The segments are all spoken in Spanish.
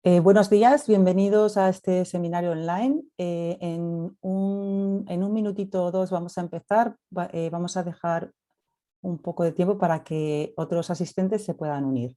Buenos días, bienvenidos a este seminario online. En un minutito o dos vamos a empezar. Vamos a dejar un poco de tiempo para que otros asistentes se puedan unir.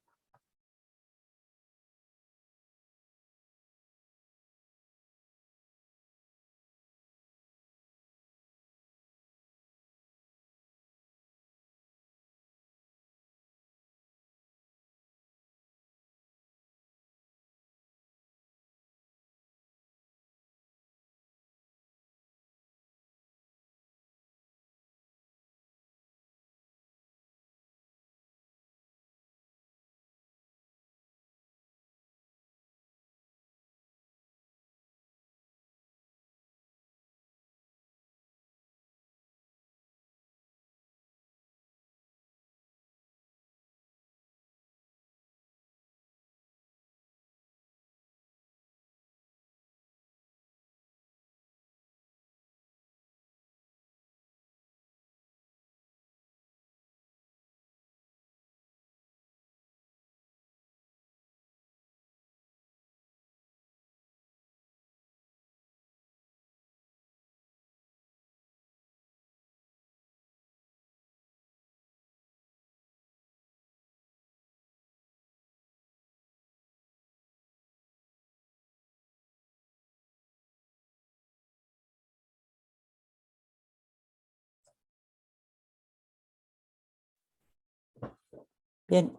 Bien,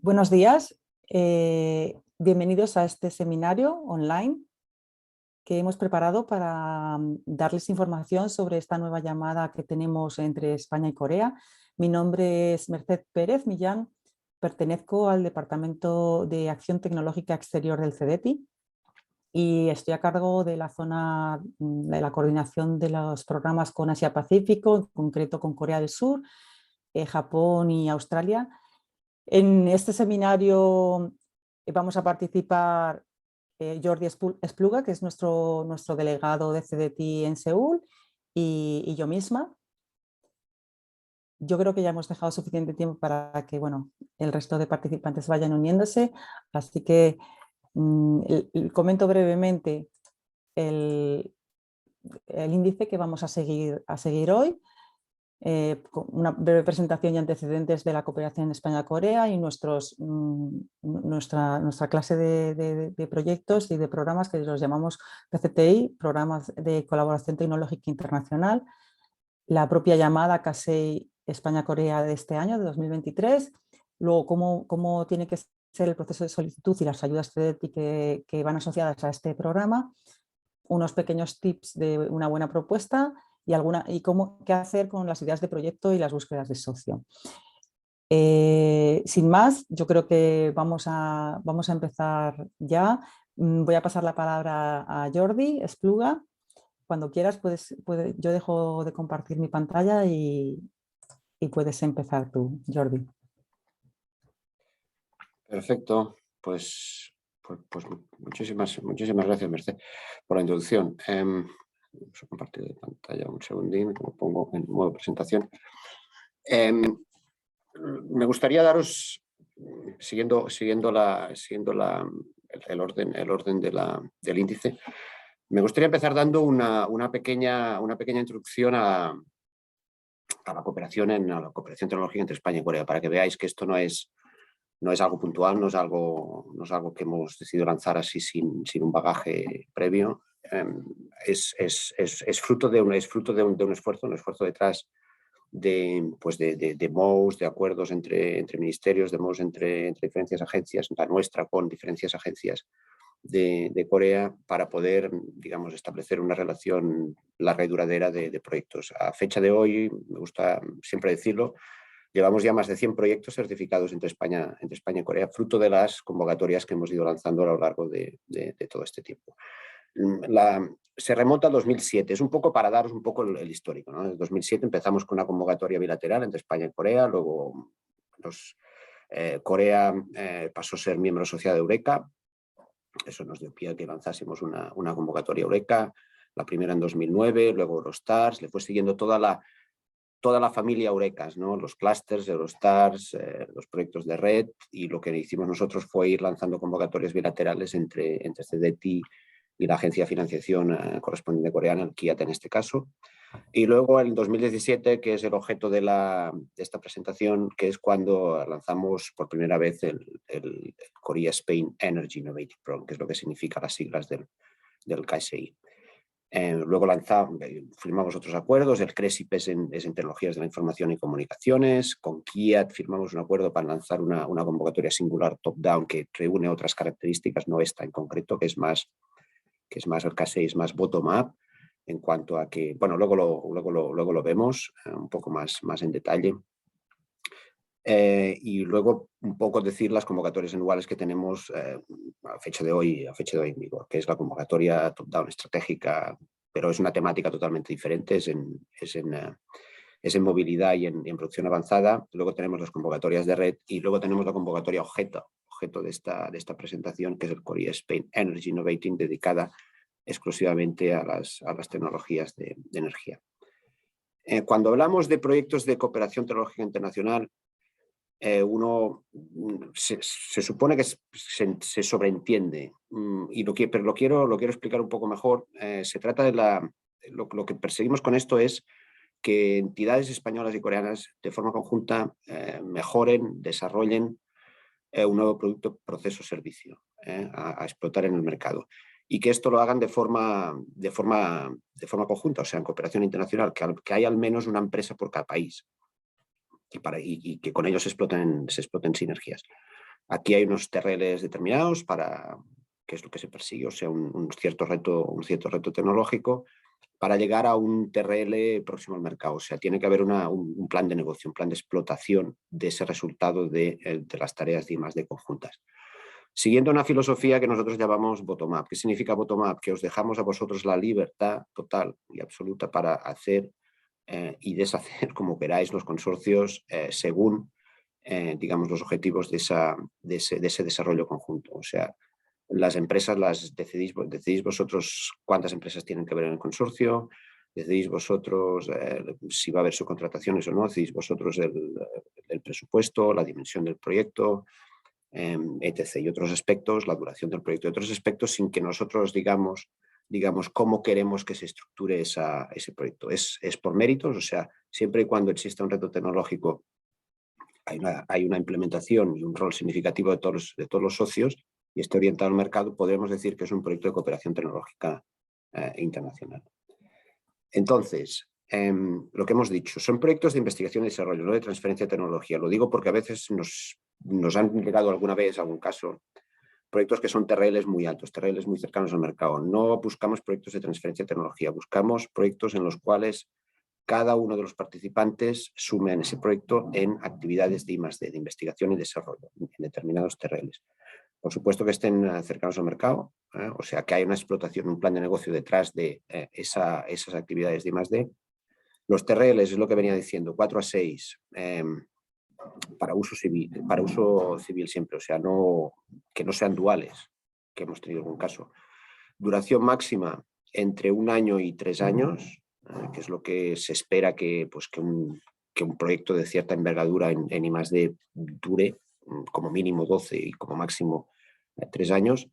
buenos días. Bienvenidos a este seminario online que hemos preparado para darles información sobre esta nueva llamada que tenemos entre España y Corea. Mi nombre es Merced Pérez Millán, pertenezco al Departamento de Acción Tecnológica Exterior del CEDETI y estoy a cargo de la zona de la coordinación de los programas con Asia-Pacífico, en concreto con Corea del Sur, Japón y Australia. En este seminario vamos a participar Jordi Espluga, que es nuestro delegado de CEDETI en Seúl, y yo misma. Yo creo que ya hemos dejado suficiente tiempo para que el resto de participantes vayan uniéndose, así que comento brevemente el índice que vamos a seguir hoy, con una breve presentación y antecedentes de la cooperación España-Corea y nuestra clase de proyectos y de programas que los llamamos PCTI, Programas de Colaboración Tecnológica Internacional, la propia llamada CASEI España-Corea de este año, de 2023, luego cómo tiene que ser el proceso de solicitud y las ayudas CEDETI que van asociadas a este programa, unos pequeños tips de una buena propuesta y qué hacer con las ideas de proyecto y las búsquedas de socio. Sin más, yo creo que vamos a empezar ya. Voy a pasar la palabra a Jordi Espluga. Cuando quieras, yo dejo de compartir mi pantalla y puedes empezar tú, Jordi. Perfecto, pues muchísimas gracias, Merced, por la introducción. Vamos a compartir de pantalla un segundín, como pongo en modo presentación. Me gustaría daros, siguiendo el orden del índice, me gustaría empezar dando una pequeña introducción a la cooperación tecnológica entre España y Corea, para que veáis que esto no es algo puntual, no es algo que hemos decidido lanzar así sin un bagaje previo. Es fruto de un esfuerzo detrás de MOUs, de acuerdos entre ministerios, de MOUs entre diferentes agencias, la nuestra con diferentes agencias de Corea, para poder, digamos, establecer una relación larga y duradera de proyectos. A fecha de hoy, me gusta siempre decirlo, llevamos ya más de 100 proyectos certificados entre España y Corea, fruto de las convocatorias que hemos ido lanzando a lo largo de todo este tiempo. Se remonta al 2007, es un poco para daros un poco el histórico, ¿no? En el 2007 empezamos con una convocatoria bilateral entre España y Corea, luego Corea pasó a ser miembro asociado de Eureka. Eso nos dio pie a que lanzásemos una convocatoria Eureka, la primera en 2009, luego Eurostars, le fue siguiendo toda toda la familia Eurekas, ¿no? Los clústeres, Eurostars, los proyectos de red, y lo que hicimos nosotros fue ir lanzando convocatorias bilaterales entre CDTI y la agencia de financiación correspondiente coreana, el KIAT en este caso. Y luego en 2017, que es el objeto de esta presentación, que es cuando lanzamos por primera vez el Korea Spain Energy Innovative Program, que es lo que significa las siglas del KSI. Luego firmamos otros acuerdos. El CRESIP es en tecnologías de la información y comunicaciones. Con KIAT firmamos un acuerdo para lanzar una convocatoria singular top-down que reúne otras características, no esta en concreto, que es más el KSI, es más bottom-up, en cuanto a que, bueno, luego lo vemos un poco más en detalle. Y luego un poco decir las convocatorias anuales que tenemos a fecha de hoy en vigor, que es la convocatoria top-down estratégica, pero es una temática totalmente diferente, es en movilidad y en producción avanzada. Luego tenemos las convocatorias de red y luego tenemos la convocatoria objeto de esta presentación, que es el Korea Spain Energy Innovating, dedicada exclusivamente a las tecnologías de energía. Cuando hablamos de proyectos de cooperación tecnológica internacional, uno se supone que se sobreentiende, pero lo quiero explicar un poco mejor. Se trata de lo que perseguimos con esto es que entidades españolas y coreanas de forma conjunta mejoren, desarrollen un nuevo producto, proceso, servicio a explotar en el mercado, y que esto lo hagan de forma conjunta, o sea, en cooperación internacional, que haya al menos una empresa por cada país, y que con ellos se exploten sinergias. Aquí hay unos TRLs determinados que es lo que se persigue, o sea, un cierto reto tecnológico para llegar a un TRL próximo al mercado. O sea, tiene que haber un plan de negocio, un plan de explotación de ese resultado de las tareas de I+D conjuntas. Siguiendo una filosofía que nosotros llamamos bottom-up. ¿Qué significa bottom-up? Que os dejamos a vosotros la libertad total y absoluta para hacer y deshacer como queráis los consorcios según, digamos, los objetivos de ese desarrollo conjunto. O sea, las empresas decidís vosotros cuántas empresas tienen que ver en el consorcio, decidís vosotros si va a haber subcontrataciones o no, decidís vosotros el presupuesto, la dimensión del proyecto, etc. Y otros aspectos, la duración del proyecto y otros aspectos, sin que nosotros digamos cómo queremos que se estructure ese proyecto. Es por méritos, o sea, siempre y cuando exista un reto tecnológico hay una implementación y un rol significativo de todos los socios y esté orientado al mercado, podemos decir que es un proyecto de cooperación tecnológica internacional. Entonces, lo que hemos dicho, son proyectos de investigación y desarrollo, no de transferencia de tecnología. Lo digo porque a veces nos han llegado alguna vez, algún caso, proyectos que son TRLs muy altos, TRLs muy cercanos al mercado. No buscamos proyectos de transferencia de tecnología, buscamos proyectos en los cuales cada uno de los participantes sume en ese proyecto en actividades de I+D, de investigación y desarrollo, en determinados TRLs. Por supuesto que estén cercanos al mercado, o sea, que hay una explotación, un plan de negocio detrás de esas actividades de I+D. Los TRLs es lo que venía diciendo, 4 a 6, para uso civil siempre, o sea, que no sean duales, que hemos tenido algún caso. Duración máxima entre 1 año y 3 años, que es lo que se espera que un proyecto de cierta envergadura en I+D dure, como mínimo 12 y como máximo 3 años.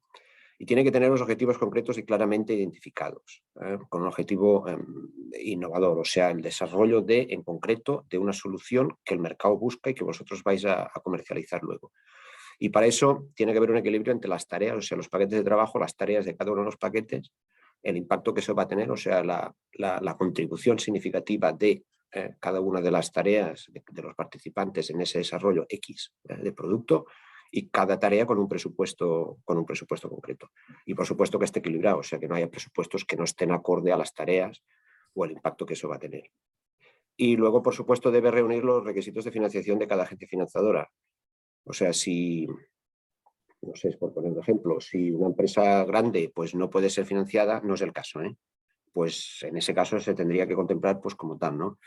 Y tiene que tener los objetivos concretos y claramente identificados, con un objetivo innovador, o sea, el desarrollo en concreto de una solución que el mercado busca y que vosotros vais a comercializar luego. Y para eso tiene que haber un equilibrio entre las tareas, o sea, los paquetes de trabajo, las tareas de cada uno de los paquetes, el impacto que eso va a tener, o sea, la contribución significativa de cada una de las tareas de los participantes en ese desarrollo X de producto, y cada tarea con un presupuesto concreto. Y por supuesto que esté equilibrado, o sea, que no haya presupuestos que no estén acorde a las tareas o el impacto que eso va a tener. Y luego, por supuesto, debe reunir los requisitos de financiación de cada agencia financiadora. O sea, no sé, por poner un ejemplo, si una empresa grande pues no puede ser financiada, no es el caso, pues en ese caso se tendría que contemplar pues como tal, ¿no?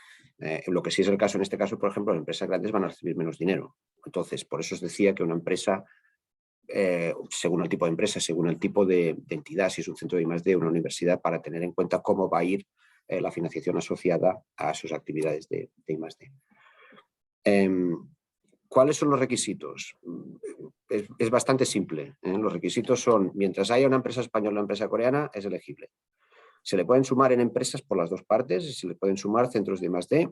Lo que sí es el caso en este caso, por ejemplo, las empresas grandes van a recibir menos dinero. Entonces, por eso os decía que una empresa, según el tipo de empresa, según el tipo de entidad, si es un centro de I+D, una universidad, para tener en cuenta cómo va a ir la financiación asociada a sus actividades de I+D. ¿Cuáles son los requisitos? Es bastante simple. Los requisitos son, mientras haya una empresa española o una empresa coreana, es elegible. Se le pueden sumar en empresas por las dos partes y se le pueden sumar centros de I+D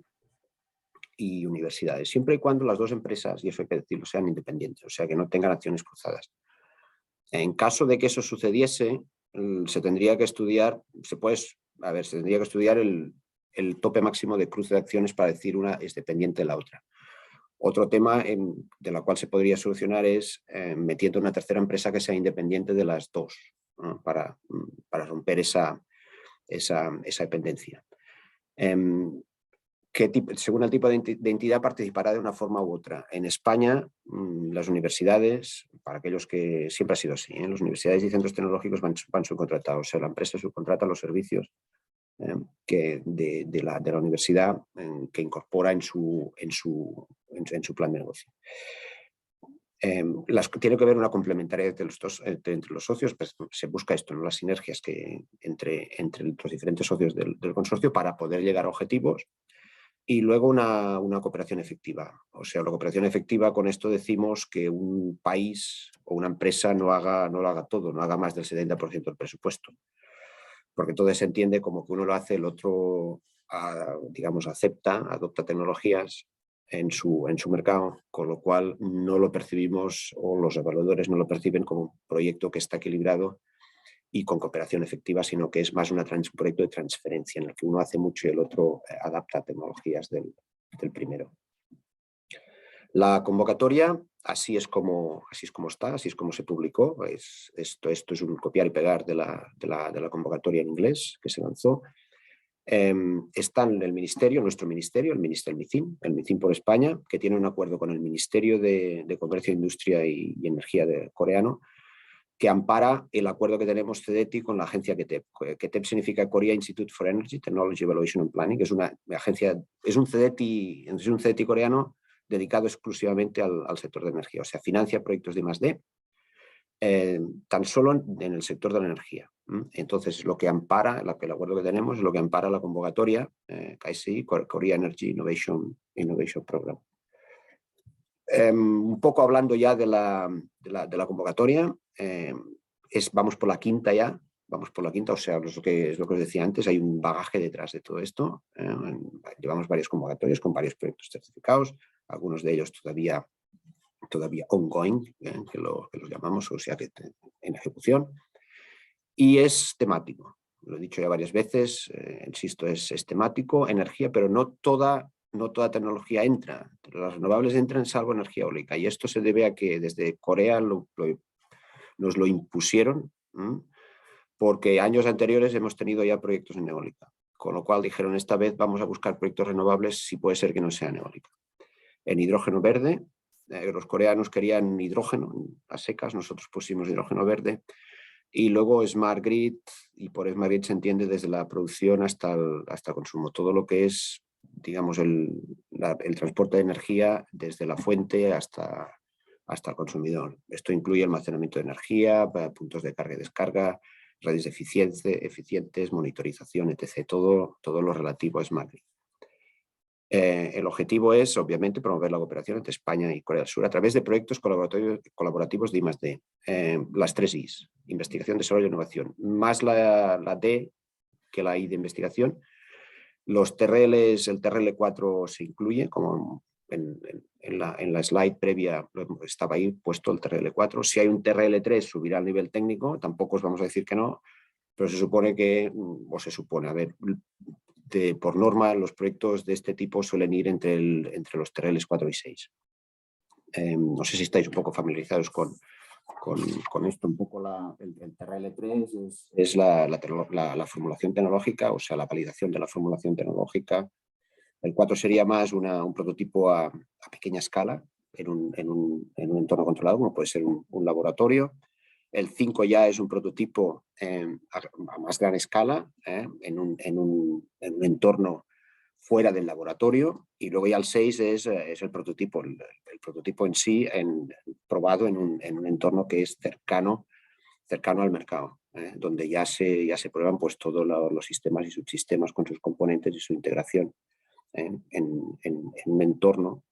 y universidades, siempre y cuando las dos empresas, y eso hay que decirlo, sean independientes, o sea, que no tengan acciones cruzadas. En caso de que eso sucediese, se tendría que estudiar, se tendría que estudiar el tope máximo de cruce de acciones para decir una es dependiente de la otra. Otro tema de la cual se podría solucionar es metiendo una tercera empresa que sea independiente de las dos, ¿no? para romper esa dependencia. Según el tipo de entidad participará de una forma u otra. En España, las universidades, para aquellos que siempre ha sido así, las universidades y centros tecnológicos van subcontratados, o sea, la empresa subcontrata los servicios de la universidad que incorpora en su plan de negocio. Tiene que haber una complementariedad entre los socios, pues se busca esto, ¿no? Las sinergias entre los diferentes socios del consorcio para poder llegar a objetivos. Y luego una cooperación efectiva. O sea, la cooperación efectiva, con esto decimos que un país o una empresa no lo haga todo, no haga más del 70% del presupuesto. Porque todo se entiende como que uno lo hace, el otro, digamos, adopta tecnologías en su mercado, con lo cual no lo percibimos, o los evaluadores no lo perciben como un proyecto que está equilibrado y con cooperación efectiva, sino que es más un proyecto de transferencia en el que uno hace mucho y el otro adapta tecnologías del primero. La convocatoria, así es como está, así es como se publicó. Esto es un copiar y pegar de la convocatoria en inglés que se lanzó. Está en el ministerio, nuestro ministerio, el MICIN por España, que tiene un acuerdo con el Ministerio de Comercio, Industria y Energía coreano, que ampara el acuerdo que tenemos CEDETI con la agencia KETEP. KETEP significa Korea Institute for Energy, Technology, Evaluation and Planning, que es una agencia, es un CEDETI coreano dedicado exclusivamente al sector de energía, o sea, financia proyectos de I+D, tan solo en el sector de la energía. Entonces, lo que ampara, el acuerdo que tenemos es lo que ampara la convocatoria KESI, Korea Energy Innovation Program. Un poco hablando ya de la convocatoria, vamos por la quinta ya, o sea, es lo que os decía antes, hay un bagaje detrás de todo esto. Llevamos varias convocatorias con varios proyectos certificados, algunos de ellos todavía ongoing, que los llamamos, o sea, que en ejecución, y es temático. Lo he dicho ya varias veces, insisto, es temático, energía, pero no toda tecnología entra. Las renovables entran salvo energía eólica, y esto se debe a que desde Corea nos lo impusieron, porque años anteriores hemos tenido ya proyectos en eólica, con lo cual dijeron, esta vez vamos a buscar proyectos renovables si puede ser que no sean eólica. En hidrógeno verde, los coreanos querían hidrógeno a secas, nosotros pusimos hidrógeno verde. Y luego Smart Grid, y por Smart Grid se entiende desde la producción hasta el consumo. Todo lo que es, digamos, el transporte de energía desde la fuente hasta el consumidor. Esto incluye almacenamiento de energía, puntos de carga y descarga, redes eficientes, monitorización, etc. Todo lo relativo a Smart Grid. El objetivo es, obviamente, promover la cooperación entre España y Corea del Sur a través de proyectos colaborativos de I+D. Las 3 Is, investigación, desarrollo e innovación, más la D que la I de investigación. Los TRLs, el TRL4 se incluye, como en la slide previa estaba ahí puesto el TRL4. Si hay un TRL3 subirá al nivel técnico, tampoco os vamos a decir que no, pero se supone que, por norma, los proyectos de este tipo suelen ir entre los TRLs 4 y 6. No sé si estáis un poco familiarizados con esto. Un poco el TRL3 es la formulación tecnológica, o sea, la validación de la formulación tecnológica. El 4 sería más un prototipo a pequeña escala en un entorno controlado, como puede ser un laboratorio. El 5 ya es un prototipo a más gran escala, en un entorno fuera del laboratorio, y luego ya el 6 es el prototipo en sí, probado en un entorno que es cercano al mercado. donde ya se prueban pues, todos los sistemas y subsistemas con sus componentes y su integración en un entorno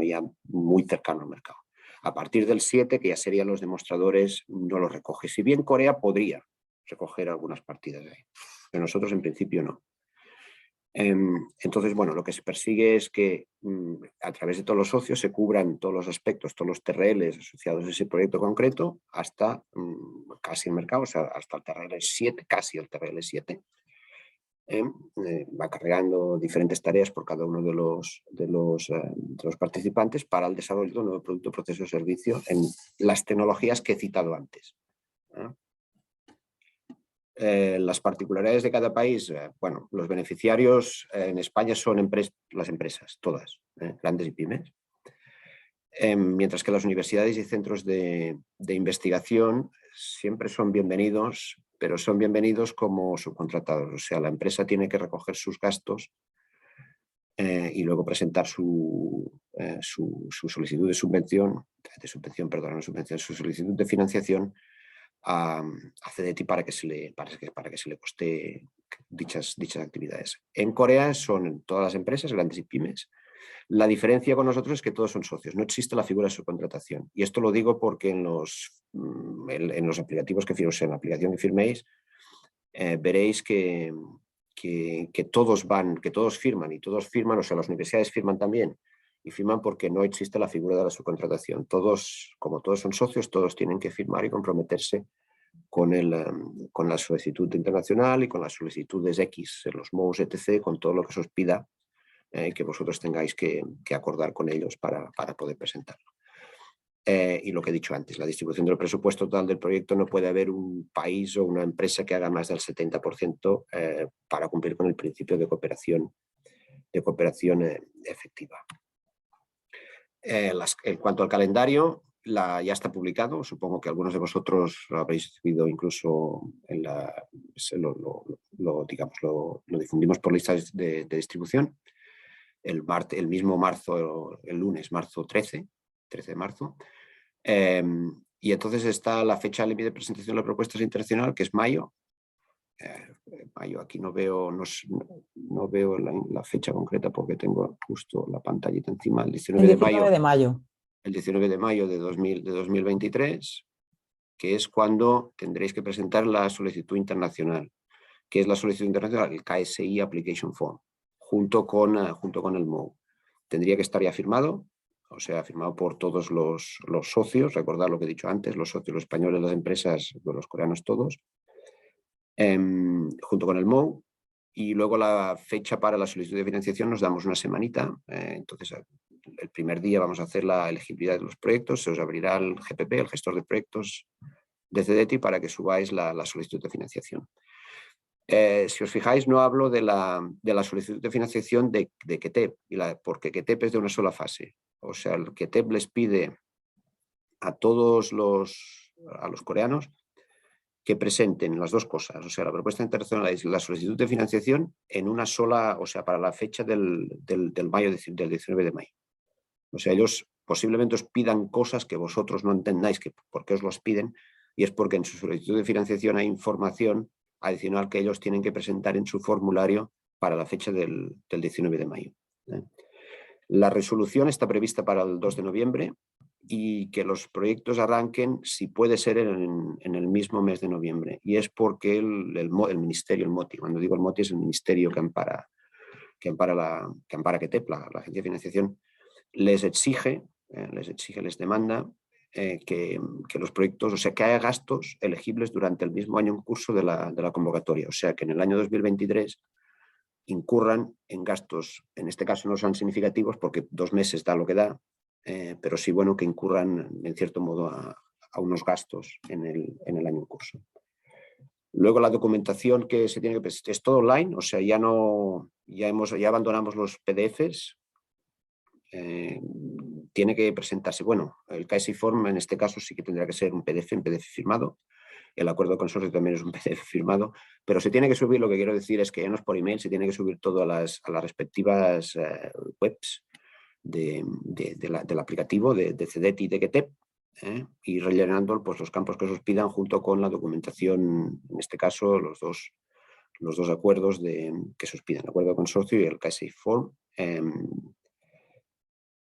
ya muy cercano al mercado. A partir del 7, que ya serían los demostradores, no los recoge. Si bien Corea podría recoger algunas partidas de ahí, pero nosotros en principio no. Entonces, bueno, lo que se persigue es que a través de todos los socios se cubran todos los aspectos, todos los TRLs asociados a ese proyecto concreto hasta casi el mercado, o sea, hasta el TRL 7, casi el TRL 7. Va cargando diferentes tareas por cada uno de los participantes para el desarrollo de un nuevo producto, proceso o servicio en las tecnologías que he citado antes. Las particularidades de cada país, bueno, los beneficiarios en España son las empresas, todas, grandes y pymes, mientras que las universidades y centros de investigación siempre son bienvenidos, pero son bienvenidos como subcontratados, o sea, la empresa tiene que recoger sus gastos y luego presentar su solicitud de subvención, su solicitud de financiación a CDTI para que se le coste dichas actividades. En Corea son todas las empresas, grandes y pymes. La diferencia con nosotros es que todos son socios, no existe la figura de subcontratación. Y esto lo digo porque en los aplicativos que firméis, en la aplicación que firméis, veréis que todos firman, o sea, las universidades firman también, y firman porque no existe la figura de la subcontratación. Como todos son socios, todos tienen que firmar y comprometerse con la solicitud internacional y con las solicitudes X, los MOUs, etc., con todo lo que se os pida que vosotros tengáis que acordar con ellos para poder presentarlo. Y lo que he dicho antes, la distribución del presupuesto total del proyecto, no puede haber un país o una empresa que haga más del 70% para cumplir con el principio de cooperación efectiva. En cuanto al calendario, ya está publicado, supongo que algunos de vosotros lo habréis recibido incluso lo difundimos por listas de distribución. El mismo marzo, el lunes, marzo 13 de marzo. Y entonces está la fecha límite de presentación de las propuestas internacional, que es mayo. Mayo, aquí no veo la fecha concreta porque tengo justo la pantallita encima. El 19 de mayo. El 19 de mayo de 2023, que es cuando tendréis que presentar la solicitud internacional. ¿Qué es la solicitud internacional? El KSI Application Form, junto con el MOU. Tendría que estar ya firmado, o sea, firmado por todos los socios. Recordad lo que he dicho antes, los socios, los españoles, las empresas, los coreanos, todos, junto con el MOU. Y luego la fecha para la solicitud de financiación nos damos una semanita. Entonces, el primer día vamos a hacer la elegibilidad de los proyectos, se os abrirá el GPP, el gestor de proyectos de CDTI, para que subáis la solicitud de financiación. Si os fijáis, no hablo de la solicitud de financiación de KETEP, porque KETEP es de una sola fase. O sea, el KETEP les pide a todos los coreanos que presenten las dos cosas, o sea, la propuesta internacional y la solicitud de financiación en una sola, o sea, para la fecha del 19 de mayo. O sea, ellos posiblemente os pidan cosas que vosotros no entendáis por qué os las piden, y es porque en su solicitud de financiación hay información adicional que ellos tienen que presentar en su formulario para la fecha del 19 de mayo. La resolución está prevista para el 2 de noviembre y que los proyectos arranquen, si puede ser, en el mismo mes de noviembre. Y es porque el ministerio, el MOTI, cuando digo el MOTI es el ministerio que ampara KETEP, la agencia de financiación, les exige, les demanda que los proyectos, o sea, que haya gastos elegibles durante el mismo año en curso de la convocatoria. O sea, que en el año 2023 incurran en gastos, en este caso no son significativos porque 2 meses da lo que da, pero sí, bueno, que incurran en cierto modo a unos gastos en el año en curso. Luego la documentación que se tiene que presentar es todo online, o sea, ya abandonamos los PDFs. Tiene que presentarse, bueno, el KSI Form en este caso sí que tendrá que ser un PDF firmado. El acuerdo de consorcio también es un PDF firmado, pero se tiene que subir, lo que quiero decir es que ya no es por email, se tiene que subir todo a las respectivas webs del aplicativo de CDTI y de KETEP, y rellenando pues, los campos que os pidan junto con la documentación, en este caso los dos acuerdos que se os piden, el acuerdo de consorcio y el KSI Form.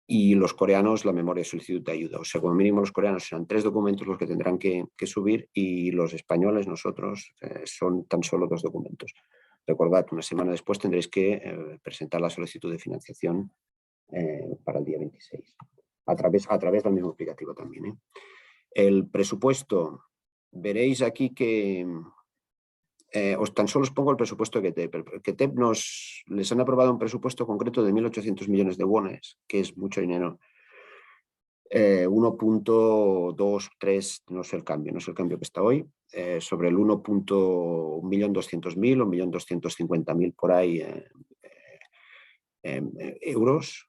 Y los coreanos la memoria de solicitud de ayuda. O sea, como mínimo los coreanos serán 3 documentos los que tendrán que subir y los españoles, nosotros, son tan solo 2 documentos. Recordad, una semana después tendréis que presentar la solicitud de financiación para el día 26, a través del mismo aplicativo también. El presupuesto, veréis aquí que tan solo os pongo el presupuesto de KETEP. KETEP les han aprobado un presupuesto concreto de 1.800 millones de wones, que es mucho dinero. 1.23, no sé el cambio que está hoy, sobre el 1.200.000 o 1.250.000 por ahí euros,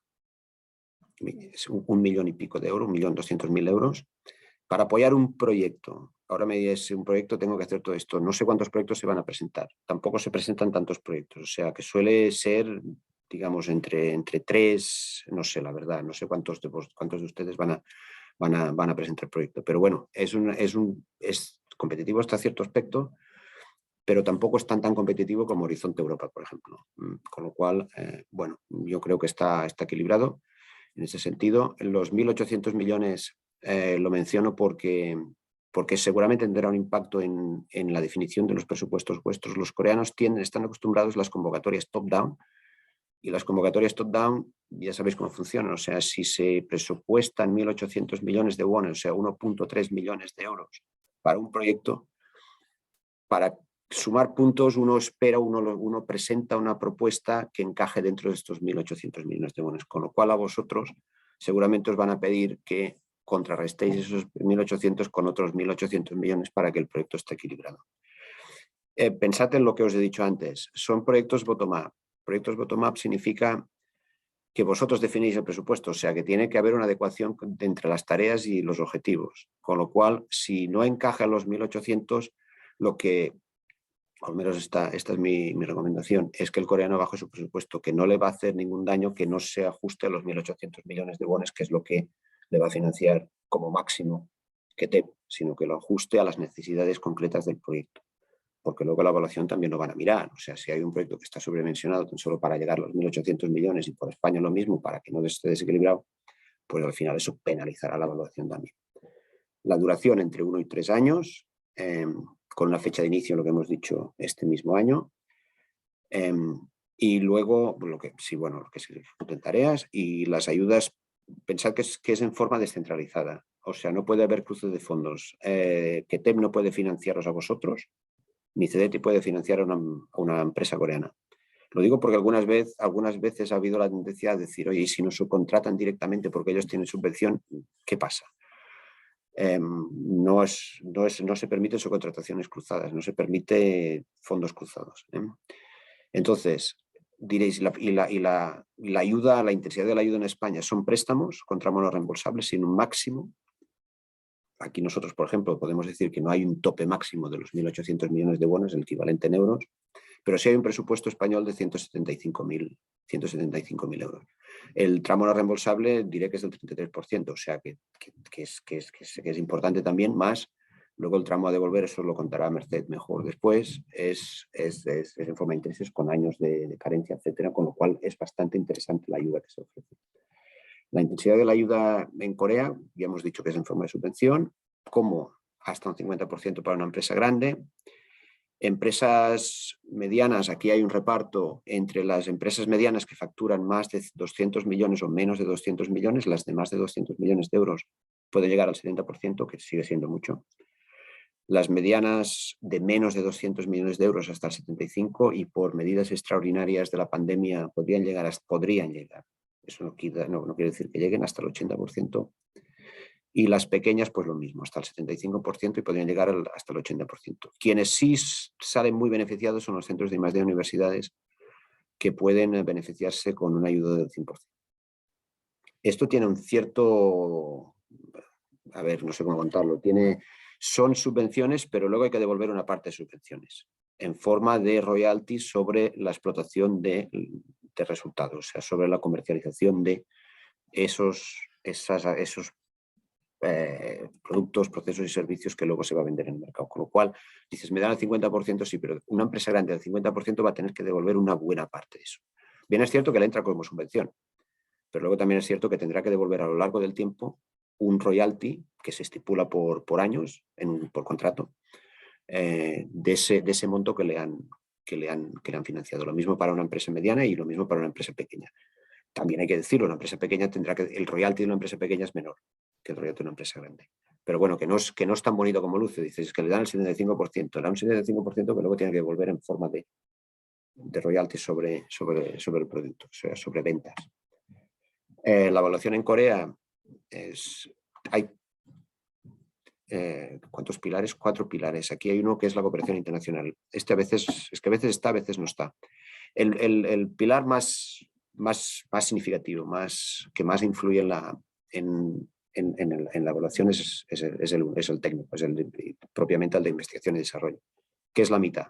es 1 millón y pico de euros, 1.200.000 euros, para apoyar un proyecto. Ahora me dices, un proyecto tengo que hacer todo esto. No sé cuántos proyectos se van a presentar. Tampoco se presentan tantos proyectos. O sea, que suele ser, digamos, entre 3, no sé, la verdad. No sé cuántos de ustedes van a presentar proyecto. Pero bueno, es competitivo hasta cierto aspecto, pero tampoco es tan competitivo como Horizonte Europa, por ejemplo. Con lo cual, bueno, yo creo que está equilibrado en ese sentido. Los 1.800 millones lo menciono porque seguramente tendrá un impacto en la definición de los presupuestos vuestros. Los coreanos están acostumbrados a las convocatorias top-down, y las convocatorias top-down ya sabéis cómo funcionan. O sea, si se presupuestan 1.800 millones de wones, o sea, 1.3 millones de euros para un proyecto, para sumar puntos uno presenta una propuesta que encaje dentro de estos 1.800 millones de wones, con lo cual a vosotros seguramente os van a pedir que contrarrestéis esos 1.800 con otros 1.800 millones para que el proyecto esté equilibrado. Pensad en lo que os he dicho antes, son proyectos bottom-up. Proyectos bottom-up significa que vosotros definéis el presupuesto, o sea que tiene que haber una adecuación entre las tareas y los objetivos, con lo cual si no encaja en los 1.800, lo que, al menos esta es mi recomendación, es que el coreano baje su presupuesto, que no le va a hacer ningún daño que no se ajuste a los 1.800 millones de wones, que es lo que le va a financiar como máximo KETEP, sino que lo ajuste a las necesidades concretas del proyecto. Porque luego la evaluación también lo van a mirar. O sea, si hay un proyecto que está sobredimensionado tan solo para llegar a los 1.800 millones y por España lo mismo, para que no esté desequilibrado, pues al final eso penalizará la evaluación también. La duración entre 1 y 3 años, con una fecha de inicio, lo que hemos dicho, este mismo año. Y luego, lo que se ejecuten tareas y las ayudas, pensad que es en forma descentralizada. O sea, no puede haber cruce de fondos. KETEP no puede financiaros a vosotros, ni CEDETI puede financiar a una empresa coreana. Lo digo porque algunas veces ha habido la tendencia a decir, oye, y si nos subcontratan directamente porque ellos tienen subvención, ¿qué pasa? No se permiten subcontrataciones cruzadas, no se permite fondos cruzados. Entonces, diréis, la ayuda, la intensidad de la ayuda en España son préstamos con tramo no reembolsable sin un máximo. Aquí nosotros, por ejemplo, podemos decir que no hay un tope máximo de los 1.800 millones de wones, el equivalente en euros, pero sí hay un presupuesto español de 175.000 euros. El tramo no reembolsable diré que es del 33%, o sea que es importante también, más luego el tramo a devolver, eso lo contará Merced mejor después, es en forma de intereses con años de carencia, etcétera, con lo cual es bastante interesante la ayuda que se ofrece. La intensidad de la ayuda en Corea, ya hemos dicho que es en forma de subvención, como hasta un 50% para una empresa grande. Empresas medianas, aquí hay un reparto entre las empresas medianas que facturan más de 200 millones o menos de 200 millones, las de más de 200 millones de euros puede llegar al 70%, que sigue siendo mucho. Las medianas de menos de 200 millones de euros hasta el 75%, y por medidas extraordinarias de la pandemia podrían llegar. Eso no quiere decir que lleguen hasta el 80%. Y las pequeñas, pues lo mismo, hasta el 75%, y podrían llegar hasta el 80%. Quienes sí salen muy beneficiados son los centros de I+D de universidades, que pueden beneficiarse con una ayuda del 100%. Esto tiene un cierto, a ver, no sé cómo contarlo, son subvenciones, pero luego hay que devolver una parte de subvenciones en forma de royalties sobre la explotación de resultados, o sea, sobre la comercialización de esos productos, procesos y servicios que luego se va a vender en el mercado. Con lo cual, dices, me dan el 50%, sí, pero una empresa grande del 50% va a tener que devolver una buena parte de eso. Bien, es cierto que le entra como subvención, pero luego también es cierto que tendrá que devolver a lo largo del tiempo un royalty que se estipula por años, por contrato, de ese monto que le han financiado. Lo mismo para una empresa mediana y lo mismo para una empresa pequeña. También hay que decirlo, una empresa pequeña el royalty de una empresa pequeña es menor que el royalty de una empresa grande. Pero bueno, que no es tan bonito como luce. Dices que le dan el 75%, le dan un 75% que luego tiene que devolver en forma de royalty sobre el producto, o sea, sobre ventas. La evaluación en Corea hay ¿cuántos pilares? 4 pilares. Aquí hay uno que es la cooperación internacional. A veces está, a veces no está. El pilar más significativo, que más influye en la evaluación es el técnico, propiamente el de investigación y desarrollo, que es la mitad.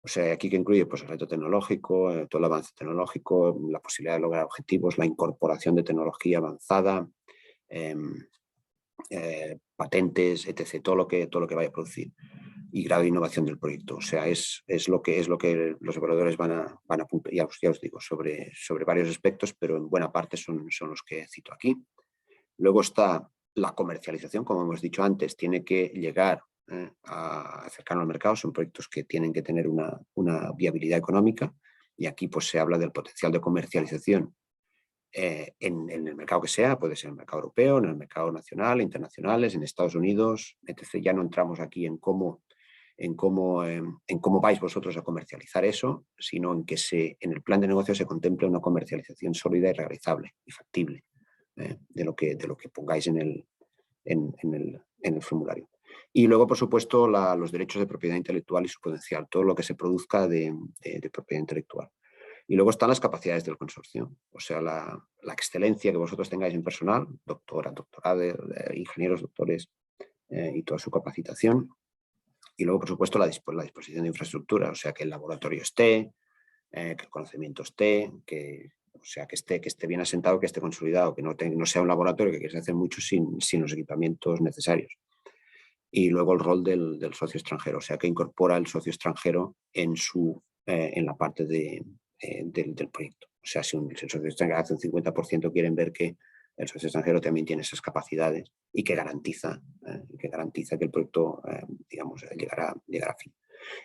O sea, aquí que incluye pues, el reto tecnológico, todo el avance tecnológico, la posibilidad de lograr objetivos, la incorporación de tecnología avanzada, patentes, etc., todo lo que vaya a producir, y grado de innovación del proyecto. O sea, es lo que los evaluadores van a apuntar, ya os digo, sobre varios aspectos, pero en buena parte son los que cito aquí. Luego está la comercialización, como hemos dicho antes, tiene que llegar a acercarnos al mercado. Son proyectos que tienen que tener una viabilidad económica, y aquí pues se habla del potencial de comercialización en el mercado que sea, puede ser en el mercado europeo, en el mercado nacional, internacionales, en Estados Unidos, etc. Ya no entramos aquí en cómo vais vosotros a comercializar eso, sino en el plan de negocio se contemple una comercialización sólida y realizable y factible de lo que pongáis en el formulario. Y luego, por supuesto, los derechos de propiedad intelectual y su potencial, todo lo que se produzca de propiedad intelectual. Y luego están las capacidades del consorcio, o sea, la excelencia que vosotros tengáis en personal, doctorado, ingenieros, doctores y toda su capacitación. Y luego, por supuesto, la disposición de infraestructura, o sea, que el laboratorio esté, que el conocimiento esté, que esté bien asentado, que esté consolidado, que no sea un laboratorio que quieres hacer mucho sin los equipamientos necesarios. Y luego el rol del socio extranjero, o sea, que incorpora el socio extranjero en la parte del proyecto. O sea, si el socio extranjero hace un 50%, quieren ver que el socio extranjero también tiene esas capacidades y que garantiza que el proyecto llegará a fin.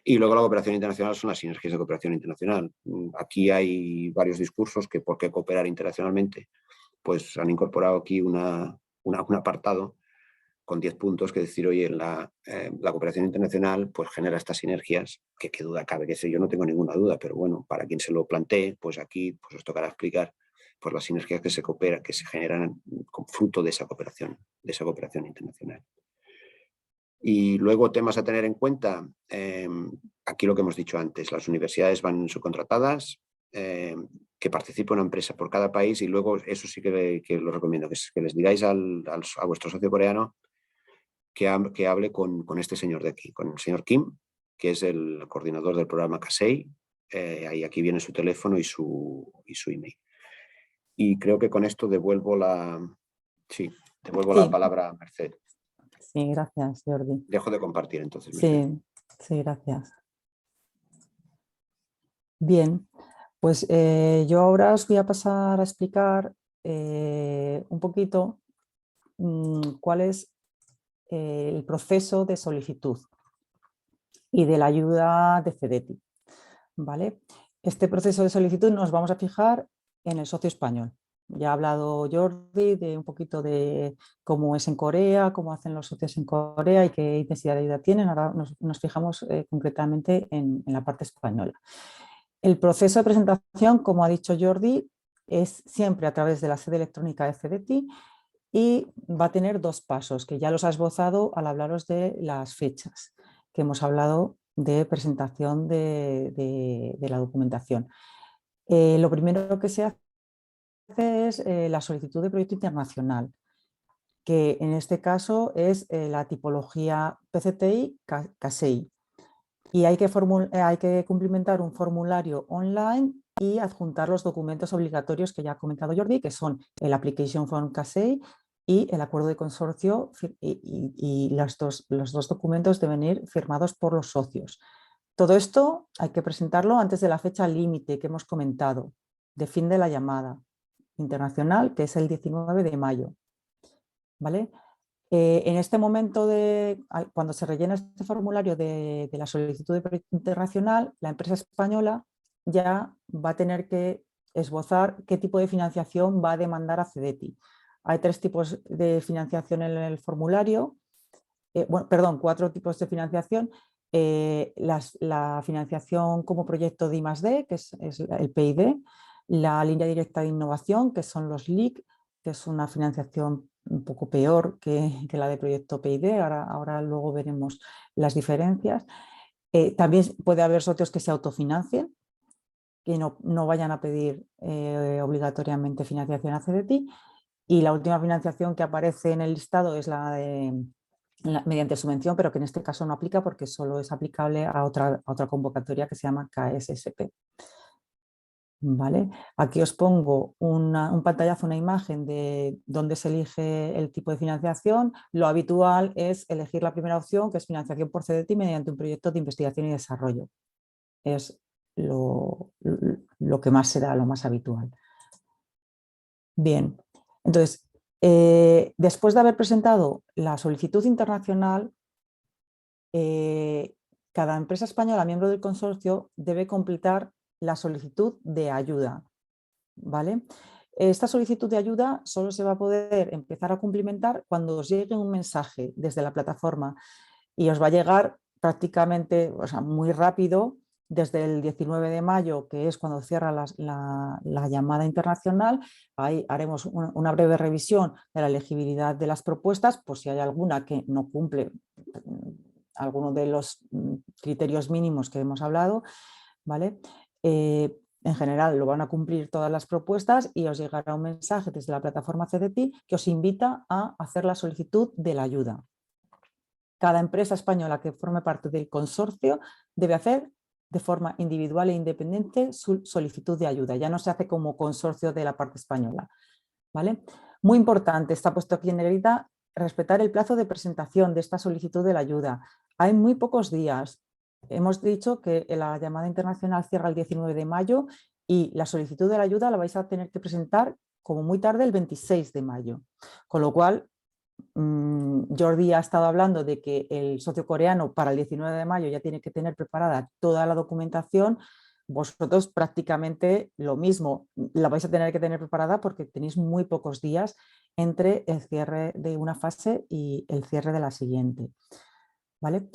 Y luego la cooperación internacional son las sinergias de cooperación internacional. Aquí hay varios discursos que por qué cooperar internacionalmente, pues han incorporado aquí un apartado con 10 puntos que decir, oye, la cooperación internacional pues genera estas sinergias, que qué duda cabe, que yo no tengo ninguna duda, pero bueno, para quien se lo plantee, pues aquí pues os tocará explicar pues las sinergias que se generan con fruto de esa cooperación internacional. Y luego temas a tener en cuenta, aquí lo que hemos dicho antes, las universidades van subcontratadas, que participe una empresa por cada país, y luego eso sí que lo recomiendo, que les digáis a vuestro socio coreano que hable con este señor de aquí, con el señor Kim, que es el coordinador del programa CASEI. Aquí viene su teléfono y su email. Y creo que con esto devuelvo la palabra a Merced. Sí, gracias, Jordi. Dejo de compartir entonces, Merced. Sí, gracias. Bien, pues yo ahora os voy a pasar a explicar un poquito cuál es el proceso de solicitud y de la ayuda de CEDETI, ¿vale? Este proceso de solicitud nos vamos a fijar en el socio español. Ya ha hablado Jordi de un poquito de cómo es en Corea, cómo hacen los socios en Corea y qué intensidad de ayuda tienen. Ahora nos fijamos concretamente en la parte española. El proceso de presentación, como ha dicho Jordi, es siempre a través de la sede electrónica de CEDETI y va a tener 2 pasos, que ya los ha esbozado al hablaros de las fechas, que hemos hablado de presentación de la documentación. Lo primero que se hace es la solicitud de proyecto internacional, que en este caso es la tipología PCTI-CASEI. Y hay que cumplimentar un formulario online y adjuntar los documentos obligatorios que ya ha comentado Jordi, que son el Application Form CASEI y el acuerdo de consorcio y los dos documentos deben ir firmados por los socios. Todo esto hay que presentarlo antes de la fecha límite que hemos comentado, de fin de la llamada internacional, que es el 19 de mayo. ¿Vale? En este momento, cuando se rellena este formulario de la solicitud de proyecto internacional, la empresa española ya va a tener que esbozar qué tipo de financiación va a demandar a CEDETI. Hay 3 tipos de financiación en el formulario, perdón, 4 tipos de financiación. La financiación como proyecto de I+D, que es el PID, la línea directa de innovación, que son los LIC, que es una financiación un poco peor que la de proyecto PID, ahora luego veremos las diferencias. También puede haber socios que se autofinancien, que no vayan a pedir obligatoriamente financiación a CEDETI, y la última financiación que aparece en el listado es la de mediante subvención, pero que en este caso no aplica porque solo es aplicable a otra convocatoria que se llama KSSP. ¿Vale? Aquí os pongo un pantallazo, una imagen de dónde se elige el tipo de financiación. Lo habitual es elegir la primera opción, que es financiación por CEDETI mediante un proyecto de investigación y desarrollo. Es lo que más se da, lo más habitual. Bien, entonces, después de haber presentado la solicitud internacional, cada empresa española, miembro del consorcio, debe completar la solicitud de ayuda. ¿Vale? Esta solicitud de ayuda solo se va a poder empezar a cumplimentar cuando os llegue un mensaje desde la plataforma, y os va a llegar prácticamente, o sea, muy rápido, desde el 19 de mayo, que es cuando cierra la llamada internacional. Ahí haremos una breve revisión de la elegibilidad de las propuestas, por si hay alguna que no cumple alguno de los criterios mínimos que hemos hablado, ¿vale? En general lo van a cumplir todas las propuestas y os llegará un mensaje desde la plataforma CEDETI que os invita a hacer la solicitud de la ayuda. Cada empresa española que forme parte del consorcio debe hacer de forma individual e independiente su solicitud de ayuda. Ya no se hace como consorcio de la parte española, ¿vale? Muy importante, está puesto aquí en negrita, respetar el plazo de presentación de esta solicitud de la ayuda. Hay muy pocos días. Hemos dicho que la llamada internacional cierra el 19 de mayo y la solicitud de la ayuda la vais a tener que presentar como muy tarde el 26 de mayo. Con lo cual, Jordi ha estado hablando de que el socio coreano para el 19 de mayo ya tiene que tener preparada toda la documentación. Vosotros prácticamente lo mismo, la vais a tener que tener preparada porque tenéis muy pocos días entre el cierre de una fase y el cierre de la siguiente. ¿Vale?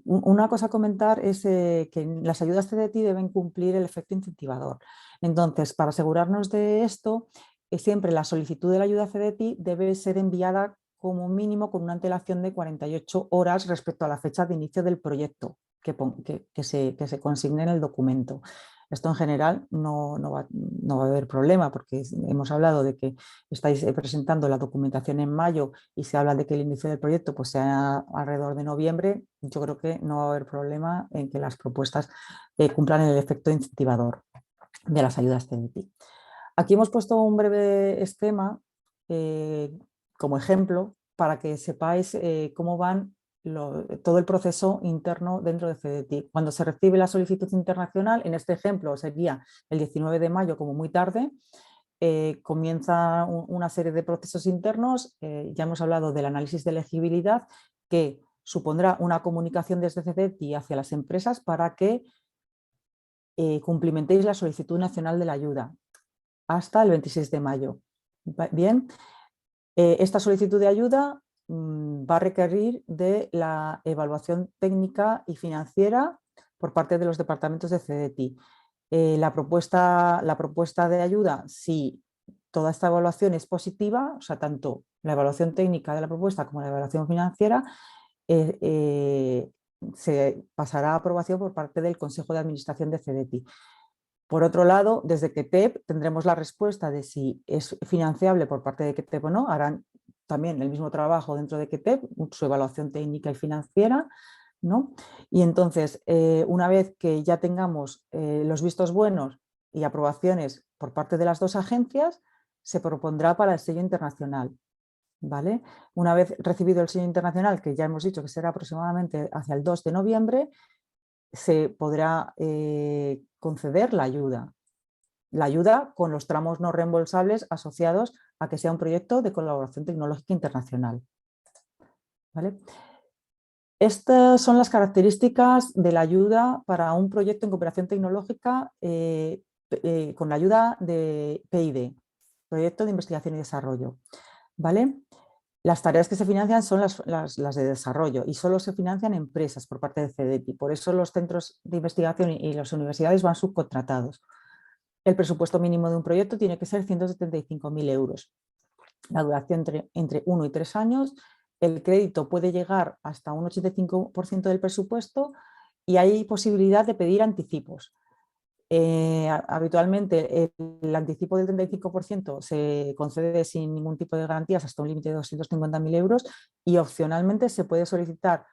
Una cosa a comentar es que las ayudas CEDETI deben cumplir el efecto incentivador. Entonces, para asegurarnos de esto, siempre la solicitud de la ayuda CEDETI debe ser enviada como mínimo con una antelación de 48 horas respecto a la fecha de inicio del proyecto que se consigne en el documento. Esto en general no va a haber problema porque hemos hablado de que estáis presentando la documentación en mayo y se habla de que el inicio del proyecto pues, sea alrededor de noviembre. Yo creo que no va a haber problema en que las propuestas cumplan el efecto incentivador de las ayudas CEDETI. Aquí hemos puesto un breve esquema como ejemplo para que sepáis cómo van todo el proceso interno dentro de CEDETI. Cuando se recibe la solicitud internacional, en este ejemplo sería el 19 de mayo como muy tarde, comienza una serie de procesos internos. Ya hemos hablado del análisis de elegibilidad, que supondrá una comunicación desde CEDETI hacia las empresas para que cumplimentéis la solicitud nacional de la ayuda hasta el 26 de mayo. Bien, esta solicitud de ayuda va a requerir de la evaluación técnica y financiera por parte de los departamentos de CEDETI. La propuesta de ayuda, si toda esta evaluación es positiva, o sea, tanto la evaluación técnica de la propuesta como la evaluación financiera, se pasará a aprobación por parte del Consejo de Administración de CEDETI. Por otro lado, desde KETEP tendremos la respuesta de si es financiable por parte de KETEP o no. Harán también el mismo trabajo dentro de KETEP, su evaluación técnica y financiera, ¿no? Y entonces, una vez que ya tengamos los vistos buenos y aprobaciones por parte de las dos agencias, se propondrá para el sello internacional. ¿Vale? Una vez recibido el sello internacional, que ya hemos dicho que será aproximadamente hacia el 2 de noviembre, se podrá conceder la ayuda. La ayuda con los tramos no reembolsables asociados a que sea un proyecto de colaboración tecnológica internacional. ¿Vale? Estas son las características de la ayuda para un proyecto en cooperación tecnológica con la ayuda de PID, Proyecto de Investigación y Desarrollo. ¿Vale? Las tareas que se financian son las de desarrollo y solo se financian empresas por parte de CDTI. Por eso los centros de investigación y las universidades van subcontratados. El presupuesto mínimo de un proyecto tiene que ser 175.000 euros. La duración entre 1 y 3 años. El crédito puede llegar hasta un 85% del presupuesto y hay posibilidad de pedir anticipos. Habitualmente el anticipo del 35% se concede sin ningún tipo de garantías hasta un límite de 250.000 euros y opcionalmente se puede solicitar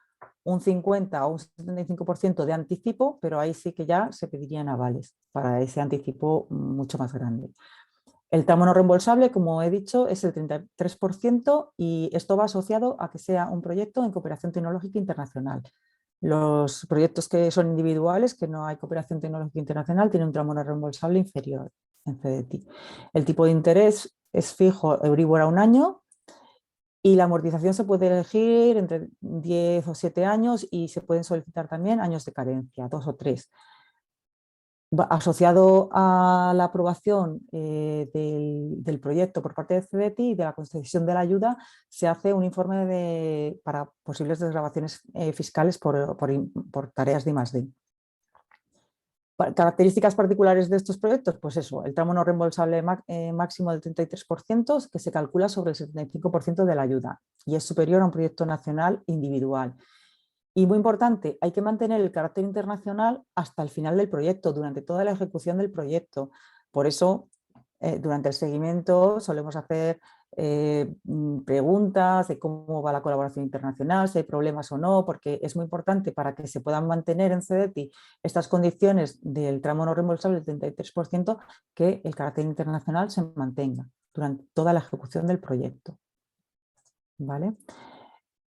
un 50 o un 75% de anticipo, pero ahí sí que ya se pedirían avales para ese anticipo mucho más grande. El tramo no reembolsable, como he dicho, es el 33% y esto va asociado a que sea un proyecto en cooperación tecnológica internacional. Los proyectos que son individuales, que no hay cooperación tecnológica internacional, tienen un tramo no reembolsable inferior en CDTI. El tipo de interés es fijo, Euribor a un año, y la amortización se puede elegir entre 10 o 7 años y se pueden solicitar también años de carencia, 2 o 3. Asociado a la aprobación del proyecto por parte de CDTI y de la concesión de la ayuda, se hace un informe para posibles desgravaciones fiscales por tareas de I+D. Características particulares de estos proyectos, pues eso, el tramo no reembolsable máximo del 33%, que se calcula sobre el 75% de la ayuda y es superior a un proyecto nacional individual. Y muy importante, hay que mantener el carácter internacional hasta el final del proyecto, durante toda la ejecución del proyecto. Por eso, durante el seguimiento solemos hacer preguntas de cómo va la colaboración internacional, si hay problemas o no, porque es muy importante para que se puedan mantener en CDTI estas condiciones del tramo no reembolsable del 33%, que el carácter internacional se mantenga durante toda la ejecución del proyecto. ¿Vale?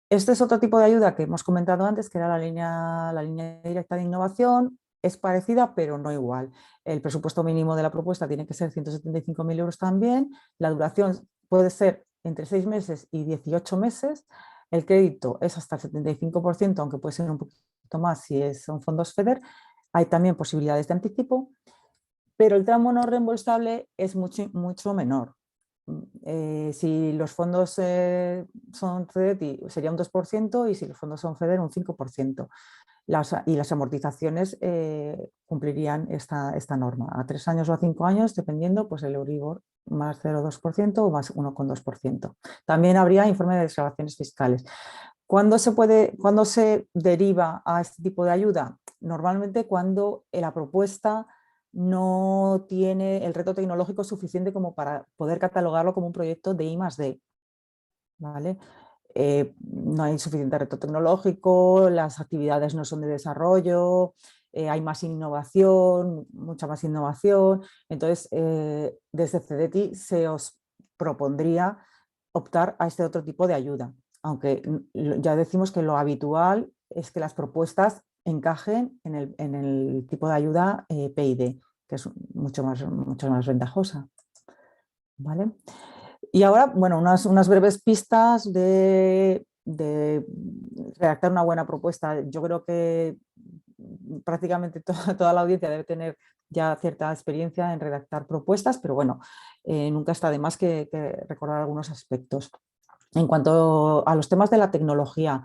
Este es otro tipo de ayuda que hemos comentado antes, que era la línea directa de innovación. Es parecida, pero no igual. El presupuesto mínimo de la propuesta tiene que ser 175.000 euros también. La duración puede ser entre 6 meses y 18 meses. El crédito es hasta el 75%, aunque puede ser un poquito más si son fondos FEDER. Hay también posibilidades de anticipo, pero el tramo no reembolsable es mucho menor. Si los fondos son CDTI sería un 2% y si los fondos son FEDER un 5%. Y las amortizaciones cumplirían esta norma, a 3 años o a 5 años, dependiendo pues el Euribor más 0,2% o más 1,2%. También habría informe de desgravaciones fiscales. ¿Cuándo se deriva a este tipo de ayuda? Normalmente cuando la propuesta no tiene el reto tecnológico suficiente como para poder catalogarlo como un proyecto de I+D. ¿Vale? No hay suficiente reto tecnológico, las actividades no son de desarrollo, hay más innovación, mucha más innovación. Entonces, desde CDTI se os propondría optar a este otro tipo de ayuda, aunque ya decimos que lo habitual es que las propuestas encajen en el tipo de ayuda PID, que es mucho más ventajosa. ¿Vale? Y ahora, bueno, unas breves pistas de redactar una buena propuesta. Yo creo que prácticamente toda la audiencia debe tener ya cierta experiencia en redactar propuestas, pero bueno, nunca está de más que recordar algunos aspectos. En cuanto a los temas de la tecnología,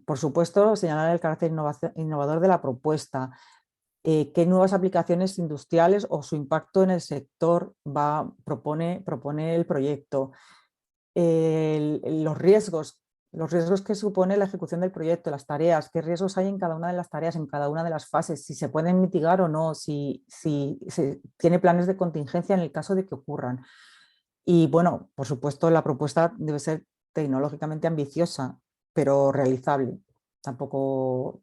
por supuesto, señalar el carácter innovador de la propuesta, qué nuevas aplicaciones industriales o su impacto en el sector propone el proyecto, los riesgos que supone la ejecución del proyecto, las tareas, qué riesgos hay en cada una de las tareas, en cada una de las fases, si se pueden mitigar o no, si se tiene planes de contingencia en el caso de que ocurran. Y bueno, por supuesto, la propuesta debe ser tecnológicamente ambiciosa, pero realizable. Tampoco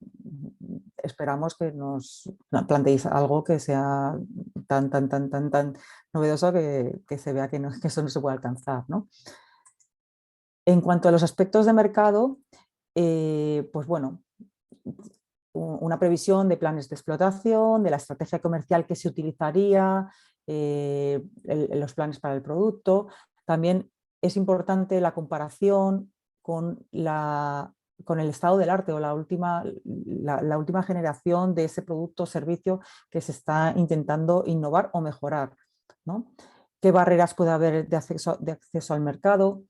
esperamos que nos planteéis algo que sea tan novedoso que se vea que eso no se puede alcanzar, ¿no? En cuanto a los aspectos de mercado, pues bueno, una previsión de planes de explotación, de la estrategia comercial que se utilizaría, los planes para el producto. También es importante la comparación con el estado del arte o la última generación de ese producto o servicio que se está intentando innovar o mejorar, ¿no? ¿Qué barreras puede haber de acceso al mercado?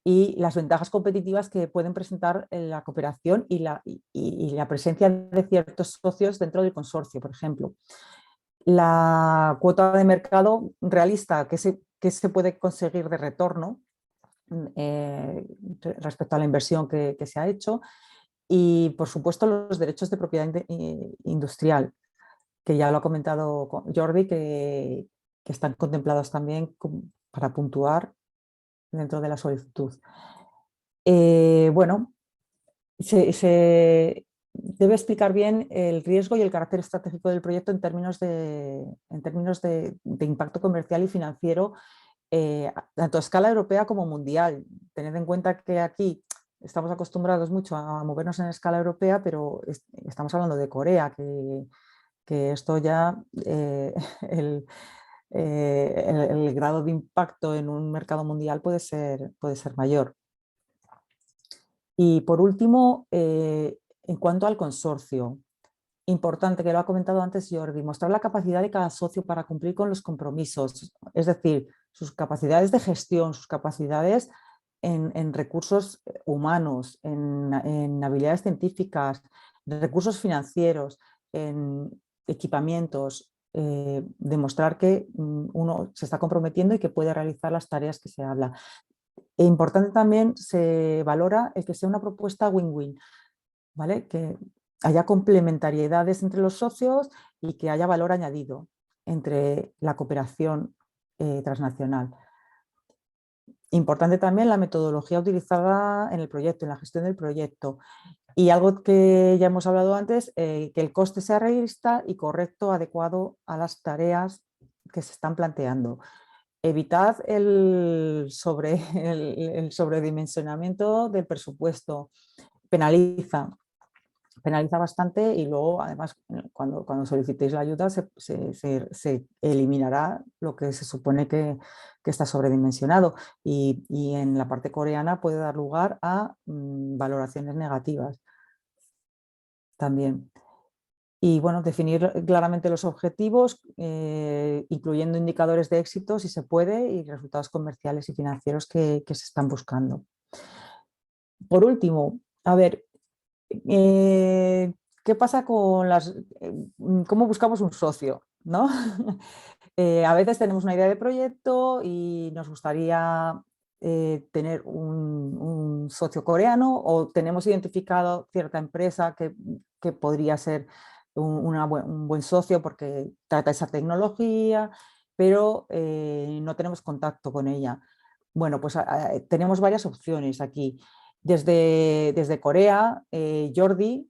Y las ventajas competitivas que pueden presentar la cooperación y la presencia de ciertos socios dentro del consorcio, por ejemplo. La cuota de mercado realista que se puede conseguir de retorno respecto a la inversión que se ha hecho, y por supuesto los derechos de propiedad industrial, que ya lo ha comentado Jordi, que están contemplados también para puntuar dentro de la solicitud. Bueno, se debe explicar bien el riesgo y el carácter estratégico del proyecto en términos de impacto comercial y financiero, tanto a escala europea como mundial. Tened en cuenta que aquí estamos acostumbrados mucho a movernos en escala europea, pero estamos hablando de Corea, que esto ya, el grado de impacto en un mercado mundial puede ser mayor. Y por último, en cuanto al consorcio, importante, que lo ha comentado antes Jordi, mostrar la capacidad de cada socio para cumplir con los compromisos, es decir, sus capacidades de gestión, sus capacidades en recursos humanos, en habilidades científicas, en recursos financieros, en equipamientos, demostrar que uno se está comprometiendo y que puede realizar las tareas que se habla. E importante también, se valora el que sea una propuesta win-win, ¿vale? Que haya complementariedades entre los socios y que haya valor añadido entre la cooperación transnacional. Importante también la metodología utilizada en el proyecto, en la gestión del proyecto. Y algo que ya hemos hablado antes, que el coste sea realista y correcto, adecuado a las tareas que se están planteando. Evitad el sobredimensionamiento del presupuesto. Penaliza bastante, y luego además cuando solicitéis la ayuda se eliminará lo que se supone que está sobredimensionado, y en la parte coreana puede dar lugar a valoraciones negativas también. Y bueno, definir claramente los objetivos, incluyendo indicadores de éxito si se puede, y resultados comerciales y financieros que se están buscando. Por último, a ver, ¿qué pasa con cómo buscamos un socio, ¿no? A veces tenemos una idea de proyecto y nos gustaría tener un socio coreano, o tenemos identificado cierta empresa que podría ser un buen socio porque trata esa tecnología, pero no tenemos contacto con ella. Bueno, pues tenemos varias opciones aquí. Desde Corea, Jordi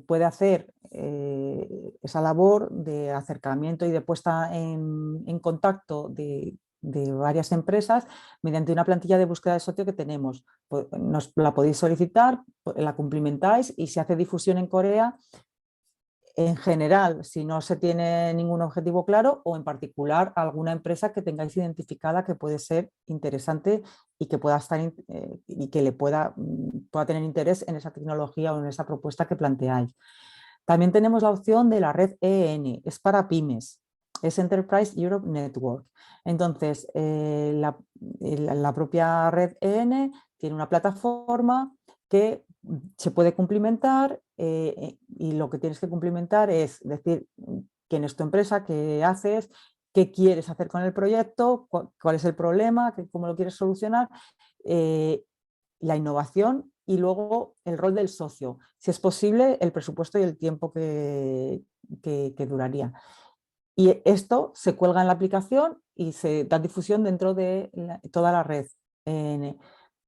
puede hacer esa labor de acercamiento y de puesta en contacto de varias empresas mediante una plantilla de búsqueda de socio que tenemos. Nos la podéis solicitar, la cumplimentáis y se hace difusión en Corea. En general, si no se tiene ningún objetivo claro, o en particular alguna empresa que tengáis identificada que puede ser interesante y que pueda estar y que pueda tener interés en esa tecnología o en esa propuesta que planteáis. También tenemos la opción de la red EN, es para pymes, es Enterprise Europe Network. Entonces, la propia red EN tiene una plataforma que se puede cumplimentar, y lo que tienes que cumplimentar es decir quién es tu empresa, qué haces, qué quieres hacer con el proyecto, cuál es el problema, cómo lo quieres solucionar, la innovación, y luego el rol del socio, si es posible, el presupuesto y el tiempo que duraría. Y esto se cuelga en la aplicación y se da difusión dentro de toda la red.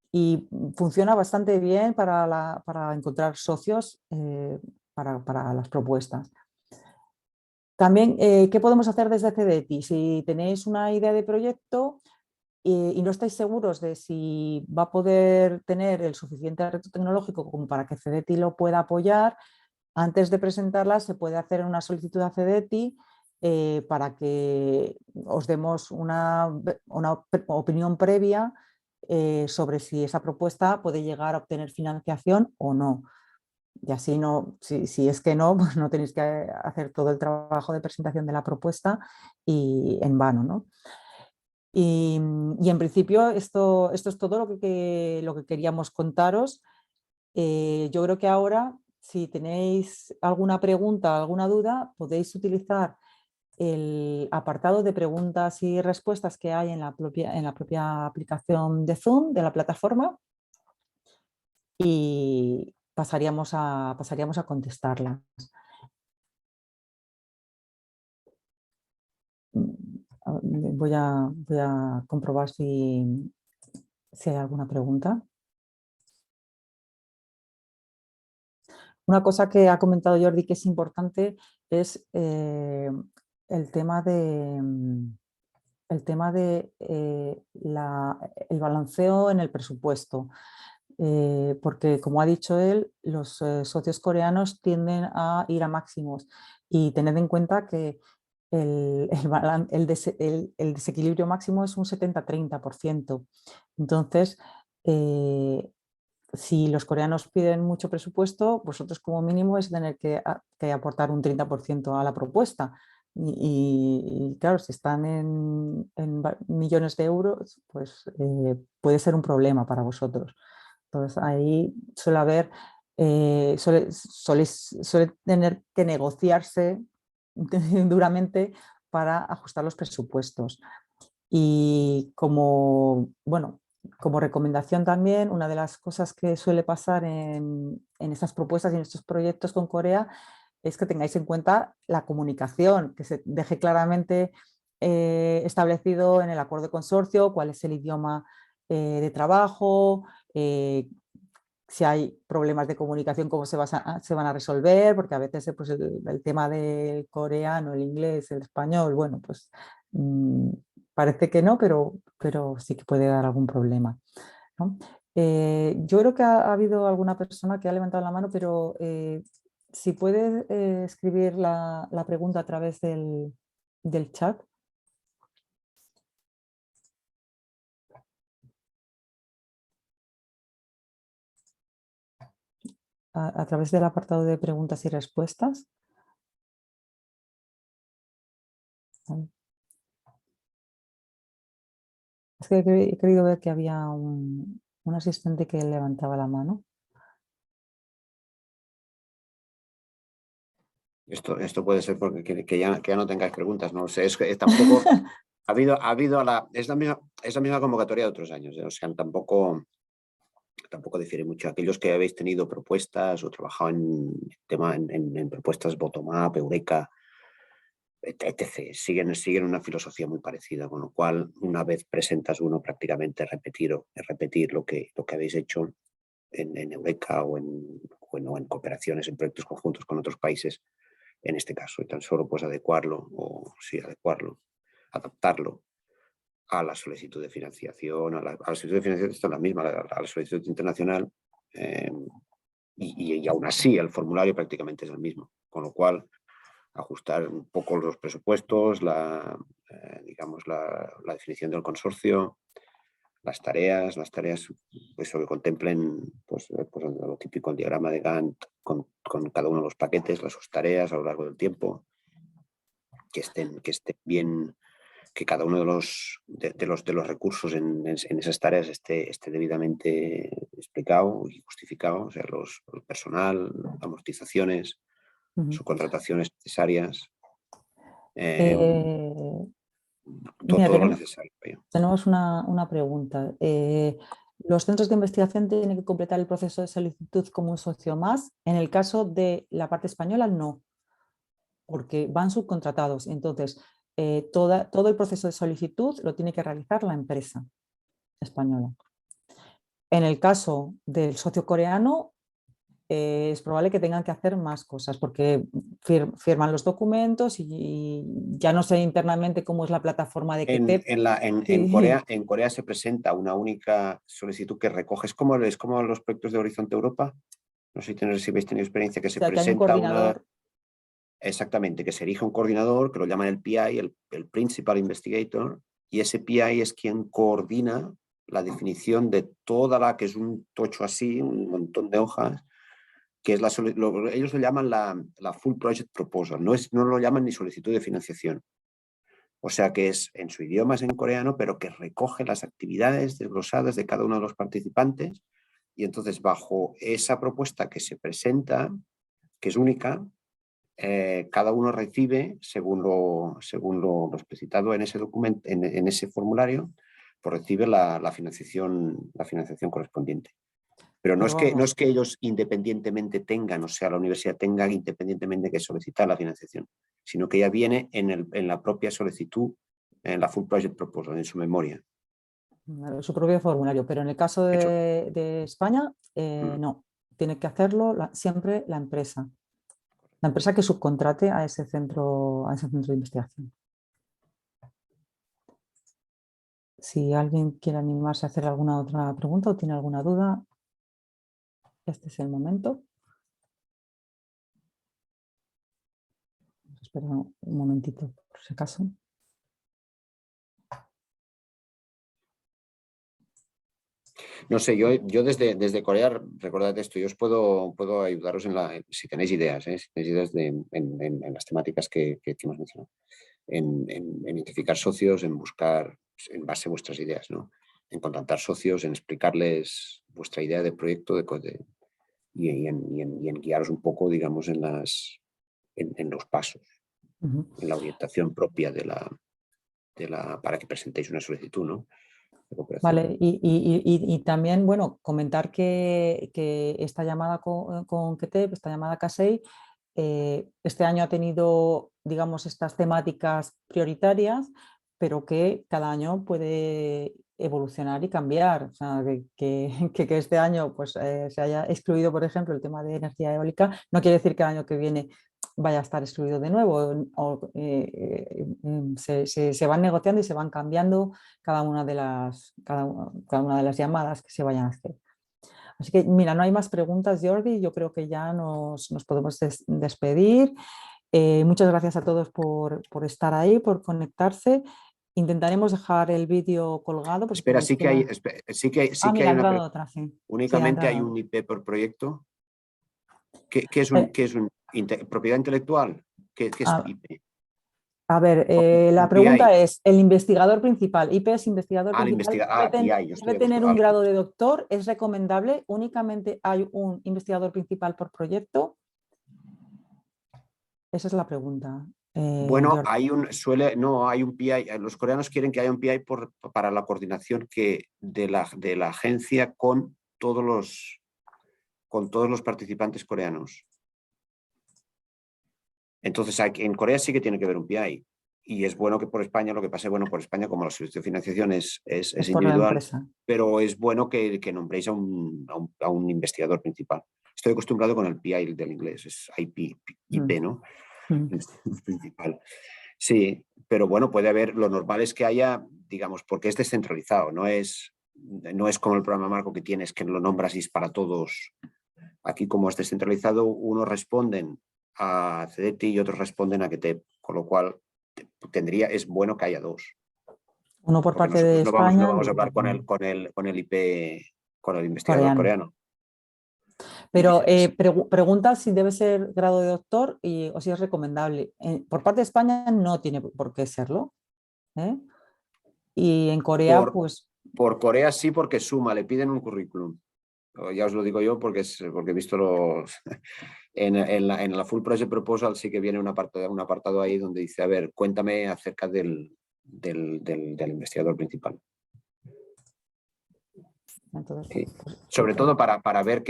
Y funciona bastante bien para encontrar socios para las propuestas. También, ¿qué podemos hacer desde CDTI? Si tenéis una idea de proyecto y no estáis seguros de si va a poder tener el suficiente reto tecnológico como para que CDTI lo pueda apoyar, antes de presentarla se puede hacer una solicitud a CDTI para que os demos una opinión previa sobre si esa propuesta puede llegar a obtener financiación o no. Y así no, si es que no, pues no tenéis que hacer todo el trabajo de presentación de la propuesta y en vano, ¿no? Y en principio esto es todo lo que queríamos contaros. Yo creo que ahora, si tenéis alguna pregunta, alguna duda, podéis utilizar el apartado de preguntas y respuestas que hay en la propia aplicación de Zoom, de la plataforma, y pasaríamos a contestarlas. Voy a comprobar si hay alguna pregunta. Una cosa que ha comentado Jordi que es importante es el tema de el balanceo en el presupuesto. Porque, como ha dicho él, los socios coreanos tienden a ir a máximos y tened en cuenta que el desequilibrio máximo es un 70-30%. Entonces, si los coreanos piden mucho presupuesto, vosotros como mínimo es tener que aportar un 30% a la propuesta. Y claro, si están en millones de euros, pues puede ser un problema para vosotros. Entonces ahí suele haber, suele tener que negociarse duramente para ajustar los presupuestos. Y como recomendación también, una de las cosas que suele pasar en estas propuestas y en estos proyectos con Corea es que tengáis en cuenta la comunicación, que se deje claramente establecido en el acuerdo de consorcio cuál es el idioma de trabajo, si hay problemas de comunicación, cómo se van a resolver, porque a veces pues, el tema del coreano, el inglés, el español, bueno, pues parece que no, pero sí que puede dar algún problema, ¿no? Yo creo que ha habido alguna persona que ha levantado la mano, pero si puedes escribir la pregunta a través del chat. A través del apartado de preguntas y respuestas. Vale. Es que he querido ver que había un asistente que levantaba la mano. Esto puede ser porque que ya no tengáis preguntas, no lo sé. Es que tampoco ha habido es la misma convocatoria de otros años, ¿eh? O sea, tampoco difiere mucho. Aquellos que habéis tenido propuestas o trabajado en propuestas bottom-up, Eureka, etc. Siguen una filosofía muy parecida, con lo cual, una vez presentas uno, prácticamente repetir lo que habéis hecho en Eureka o en cooperaciones, en proyectos conjuntos con otros países, en este caso, y tan solo pues adecuarlo, adaptarlo a la solicitud de financiación, a la solicitud de financiación está la misma, a la solicitud internacional, y aún así el formulario prácticamente es el mismo, con lo cual ajustar un poco los presupuestos, digamos la definición del consorcio, las tareas pues, que contemplen pues, lo típico, el diagrama de Gantt con cada uno de los paquetes, las tareas a lo largo del tiempo, que estén bien, que cada uno de los recursos en esas tareas esté debidamente explicado y justificado, o sea, el personal, amortizaciones, subcontrataciones necesarias, Mira, todo lo necesario. tenemos una pregunta. Los centros de investigación tienen que completar el proceso de solicitud como un socio más. En el caso de la parte española, no, porque van subcontratados. Entonces, todo el proceso de solicitud lo tiene que realizar la empresa española. En el caso del socio coreano, es probable que tengan que hacer más cosas porque firman los documentos y ya no sé internamente cómo es la plataforma de KTEP. Sí. En Corea se presenta una única solicitud que recoge, es como los proyectos de Horizonte Europa. No sé si habéis tenido experiencia, que O se sea, que hay un presenta coordinador. exactamente, que se elige un coordinador, que lo llaman el PI, el Principal Investigator, y ese PI es quien coordina la definición de toda que es un tocho así, un montón de hojas, que es ellos lo llaman la Full Project Proposal, no lo llaman ni solicitud de financiación. O sea que es en su idioma, es en coreano, pero que recoge las actividades desglosadas de cada uno de los participantes, y entonces bajo esa propuesta que se presenta, que es única, cada uno recibe, según lo explicitado en ese documento, en ese formulario, pues recibe la financiación correspondiente. Pero no es que ellos independientemente tengan, o sea, la universidad tenga independientemente que solicitar la financiación, sino que ya viene en la propia solicitud, en la Full Project Proposal, en su memoria. Su propio formulario, pero en el caso Hecho. de España, no, tiene que hacerlo siempre la empresa que subcontrate a ese centro de investigación. Si alguien quiere animarse a hacer alguna otra pregunta o tiene alguna duda, este es el momento. Espera un momentito, por si acaso. No sé, yo desde Corea, recordad esto, yo os puedo ayudaros si tenéis ideas, si tenéis ideas en las temáticas que hemos mencionado, en identificar socios, en buscar, en base a vuestras ideas, ¿no? En contactar socios, en explicarles vuestra idea de proyecto y en guiaros un poco, digamos, en los pasos, en la orientación propia para que presentéis una solicitud, ¿no? De cooperación. Vale, y también, bueno, comentar que esta llamada con KTEP, esta llamada CASEI, este año ha tenido, digamos, estas temáticas prioritarias, pero que cada año puede evolucionar y cambiar. O sea, que este año pues, se haya excluido, por ejemplo, el tema de energía eólica, no quiere decir que el año que viene vaya a estar excluido de nuevo. Se van negociando y se van cambiando cada una de las llamadas que se vayan a hacer. Así que, mira, no hay más preguntas, Jordi. Yo creo que ya nos podemos despedir. Muchas gracias a todos por estar ahí, por conectarse. Intentaremos dejar el vídeo colgado. Espera, sí que hay, Mira, ha una entrado pregunta. otra, sí. Sí, ha Únicamente hay entrado. un IP por proyecto. ¿Qué es Eh, propiedad intelectual? ¿Qué es a, IP? a ver, la Un PI. pregunta es, el investigador principal, IP es investigador Ah, principal, PI, yo estoy debe tener un acostumbrado. grado de doctor, es recomendable, únicamente hay un investigador principal por proyecto. Esa es la pregunta. Bueno, Jordi. hay un PI. Los coreanos quieren que haya un PI para la coordinación de la agencia con todos los participantes coreanos. Entonces, en Corea sí que tiene que haber un PI. Y es bueno que por España, lo que pase, bueno, por España, como la solicitud de financiación es Es por la individual, empresa. pero es bueno que nombréis a un investigador principal. Estoy acostumbrado con el PI del inglés, es IP, ¿no? Investigador principal. Sí, pero bueno, puede haber, lo normal es que haya, digamos, porque es descentralizado, no es como el programa Marco que tienes, que lo nombras y es para todos. Aquí, como es descentralizado, unos responden a CDT y otros responden a KTEP, con lo cual es bueno que haya dos. Uno por Porque parte de nosotros no España vamos y a otro hablar con el IP, con el investigador coreano. coreano. Y Pero viceversa. pregunta si debe ser grado de doctor o si es recomendable. Por parte de España no tiene por qué serlo. ¿Eh? Y en Corea, Por, pues, por Corea sí, porque suma, le piden un currículum. Ya os lo digo yo porque he visto en la Full Project Proposal sí que viene un apartado ahí donde dice, a ver, cuéntame acerca del investigador principal. entonces, Sí. pues, Sobre todo para ver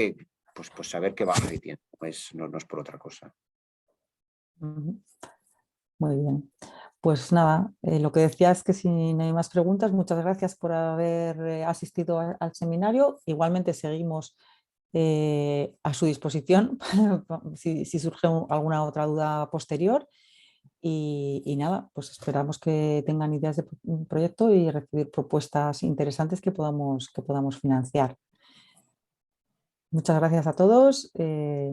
pues saber qué baja tiene, no es por otra cosa. muy bien. Pues nada, lo que decía es que si no hay más preguntas, muchas gracias por haber asistido al seminario. Igualmente seguimos a su disposición si surge alguna otra duda posterior. Y nada, pues esperamos que tengan ideas de proyecto y recibir propuestas interesantes que podamos financiar. Muchas gracias a todos.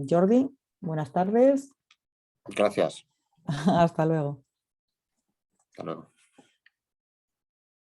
Jordi, buenas tardes. Gracias. Hasta luego. Hasta luego.